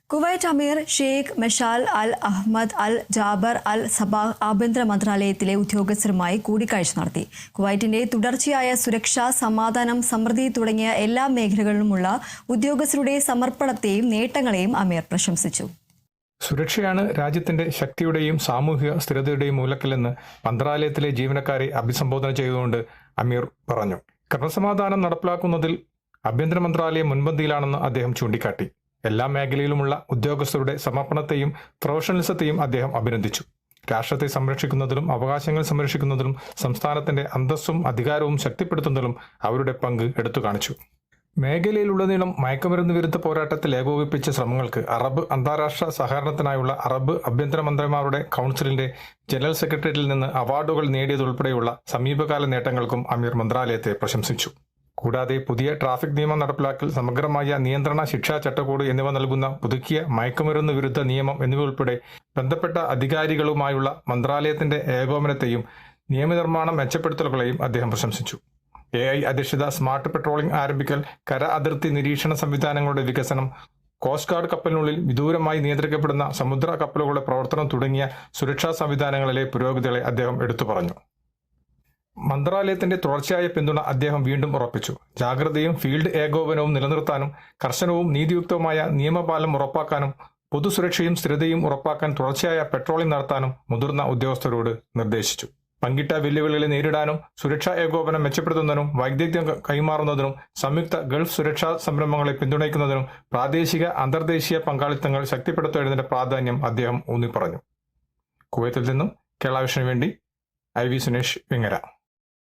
Kuwait അമീർ Sheikh Meshal അൽ അഹമ്മദ് അൽ Jaber അൽ Sabah ആഭ്യന്തര മന്ത്രാലയത്തിലെ ഉദ്യോഗസ്ഥരുമായി കൂടിക്കാഴ്ച നടത്തി. കുവൈറ്റിന്റെ തുടർച്ചയായ സുരക്ഷ, സമാധാനം, സമൃദ്ധി തുടങ്ങിയ എല്ലാ മേഖലകളിലുമുള്ള ഉദ്യോഗസ്ഥരുടെ സമർപ്പണത്തെയും നേട്ടങ്ങളെയും അമീർ പ്രശംസിച്ചു. സുരക്ഷയാണ് രാജ്യത്തിന്റെ ശക്തിയുടെയും സാമൂഹിക സ്ഥിരതയുടെയും മൂലക്കല്ലെന്ന് മന്ത്രാലയത്തിലെ ജീവനക്കാരെ അഭിസംബോധന ചെയ്തുകൊണ്ട് അമീർ പറഞ്ഞു. ക്രമസമാധാനം നടപ്പിലാക്കുന്നതിൽ ആഭ്യന്തര മന്ത്രാലയം മുൻപന്തിയിലാണെന്ന് അദ്ദേഹം ചൂണ്ടിക്കാട്ടി. എല്ലാ മേഖലയിലുമുള്ള ഉദ്യോഗസ്ഥരുടെ സമർപ്പണത്തെയും പ്രൊഫഷണലിസത്തെയും അദ്ദേഹം അഭിനന്ദിച്ചു. രാഷ്ട്രത്തെ സംരക്ഷിക്കുന്നതിലും അവകാശങ്ങൾ സംരക്ഷിക്കുന്നതിലും സംസ്ഥാനത്തിന്റെ അന്തസ്സും അധികാരവും ശക്തിപ്പെടുത്തുന്നതിലും അവരുടെ പങ്ക് എടുത്തു കാണിച്ചു. മേഖലയിലുടനീളം മയക്കുമരുന്ന് വിരുദ്ധ പോരാട്ടത്തിൽ ഏകോപിപ്പിച്ച ശ്രമങ്ങൾക്ക് അറബ് അന്താരാഷ്ട്ര സഹകരണത്തിനായുള്ള അറബ് ആഭ്യന്തര മന്ത്രിമാരുടെ കൗൺസിലിന്റെ ജനറൽ സെക്രട്ടറിയിൽ നിന്ന് അവാർഡുകൾ നേടിയതുൾപ്പെടെയുള്ള സമീപകാല നേട്ടങ്ങൾക്കും അമീർ മന്ത്രാലയത്തെ പ്രശംസിച്ചു. കൂടാതെ പുതിയ ട്രാഫിക് നിയമം നടപ്പിലാക്കൽ, സമഗ്രമായ നിയന്ത്രണ ശിക്ഷാ ചട്ടക്കൂട് എന്നിവ നൽകുന്ന പുതുക്കിയ മയക്കുമരുന്ന് വിരുദ്ധ നിയമം എന്നിവ ഉൾപ്പെടെ ബന്ധപ്പെട്ട അധികാരികളുമായുള്ള മന്ത്രാലയത്തിന്റെ ഏകോപനത്തെയും നിയമനിർമ്മാണം മെച്ചപ്പെടുത്തലുകളെയും അദ്ദേഹം പ്രശംസിച്ചു. AI അധിഷ്ഠിത സ്മാർട്ട് പെട്രോളിംഗ് ആരംഭിക്കൽ, കര അതിർത്തി നിരീക്ഷണ സംവിധാനങ്ങളുടെ വികസനം, കോസ്റ്റ് ഗാർഡ് കപ്പലിനുള്ളിൽ വിദൂരമായി നിയന്ത്രിക്കപ്പെടുന്ന സമുദ്ര കപ്പലുകളുടെ പ്രവർത്തനം തുടങ്ങിയ സുരക്ഷാ സംവിധാനങ്ങളിലെ പുരോഗതികളെ അദ്ദേഹം എടുത്തു പറഞ്ഞു. മന്ത്രാലയത്തിന്റെ തുടർച്ചയായ പിന്തുണ അദ്ദേഹം വീണ്ടും ഉറപ്പിച്ചു. ജാഗ്രതയും ഫീൽഡ് ഏകോപനവും നിലനിർത്താനും കർശനവും നീതിയുക്തവുമായ നിയമപാലനം ഉറപ്പാക്കാനും പൊതുസുരക്ഷയും സ്ഥിരതയും ഉറപ്പാക്കാൻ തുടർച്ചയായ പെട്രോളിംഗ് നടത്താനും മുതിർന്ന ഉദ്യോഗസ്ഥരോട് നിർദ്ദേശിച്ചു. പങ്കിട്ട വെല്ലുവിളികളെ നേരിടാനും സുരക്ഷാ ഏകോപനം മെച്ചപ്പെടുത്തുന്നതിനും വൈദഗ്ധ്യം കൈമാറുന്നതിനും സംയുക്ത ഗൾഫ് സുരക്ഷാ സംരംഭങ്ങളെ പിന്തുണയ്ക്കുന്നതിനും പ്രാദേശിക അന്തർദേശീയ പങ്കാളിത്തങ്ങൾ ശക്തിപ്പെടുത്തേണ്ടതിന്റെ പ്രാധാന്യം അദ്ദേഹം ഊന്നിപ്പറഞ്ഞു. കുവൈത്തിൽ നിന്നും കേരള വിഷന് വേണ്ടി IV സുനേഷ് വെങ്ങര.